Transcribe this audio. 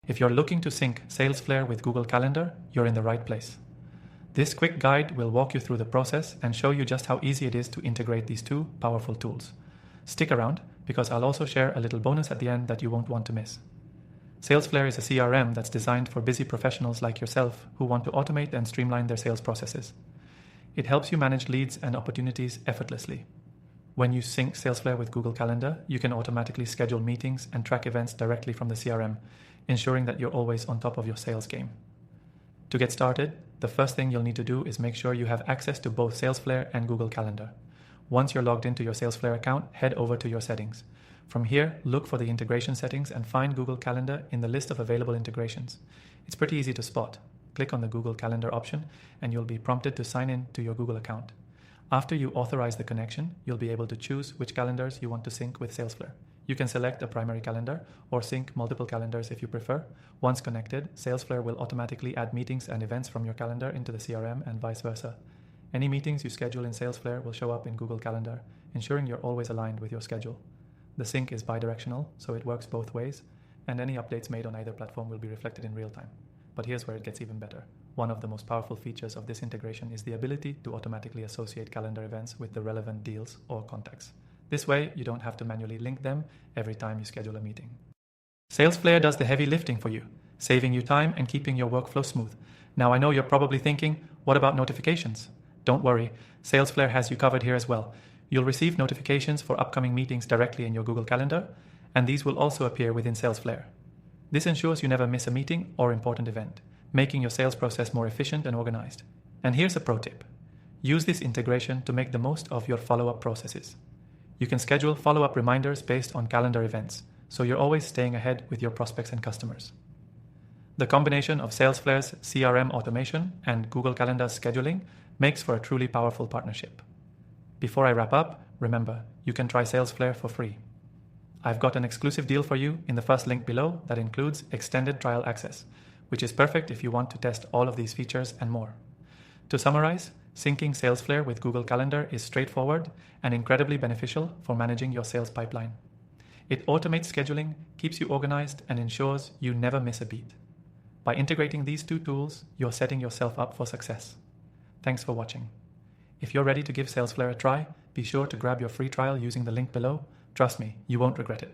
If you're looking to sync Salesflare with Google Calendar, you're in the right place. This quick guide will walk you through the process and show you just how easy it is to integrate these two powerful tools. Stick around, because I'll also share a little bonus at the end that you won't want to miss. Salesflare is a CRM that's designed for busy professionals like yourself who want to automate and streamline their sales processes. It helps you manage leads and opportunities effortlessly. When you sync Salesflare with Google Calendar, you can automatically schedule meetings and track events directly from the CRM, ensuring that you're always on top of your sales game. To get started, the first thing you'll need to do is make sure you have access to both Salesflare and Google Calendar. Once you're logged into your Salesflare account, head over to your settings. From here, look for the integration settings and find Google Calendar in the list of available integrations. It's pretty easy to spot. Click on the Google Calendar option and you'll be prompted to sign in to your Google account. After you authorize the connection, you'll be able to choose which calendars you want to sync with Salesflare. You can select a primary calendar or sync multiple calendars if you prefer. Once connected, Salesflare will automatically add meetings and events from your calendar into the CRM and vice versa. Any meetings you schedule in Salesflare will show up in Google Calendar, ensuring you're always aligned with your schedule. The sync is bidirectional, so it works both ways, and any updates made on either platform will be reflected in real time. But here's where it gets even better. One of the most powerful features of this integration is the ability to automatically associate calendar events with the relevant deals or contacts. This way, you don't have to manually link them every time you schedule a meeting. Salesflare does the heavy lifting for you, saving you time and keeping your workflow smooth. Now I know you're probably thinking, what about notifications? Don't worry, Salesflare has you covered here as well. You'll receive notifications for upcoming meetings directly in your Google Calendar, and these will also appear within Salesflare. This ensures you never miss a meeting or important event, making your sales process more efficient and organized. And here's a pro tip. Use this integration to make the most of your follow-up processes. You can schedule follow-up reminders based on calendar events, so you're always staying ahead with your prospects and customers. The combination of Salesflare's CRM automation and Google Calendar's scheduling makes for a truly powerful partnership. Before I wrap up, remember, you can try Salesflare for free. I've got an exclusive deal for you in the first link below that includes extended trial access, which is perfect if you want to test all of these features and more. To summarize, syncing Salesflare with Google Calendar is straightforward and incredibly beneficial for managing your sales pipeline. It automates scheduling, keeps you organized, and ensures you never miss a beat. By integrating these two tools, you're setting yourself up for success. Thanks for watching. If you're ready to give Salesflare a try, be sure to grab your free trial using the link below. Trust me, you won't regret it.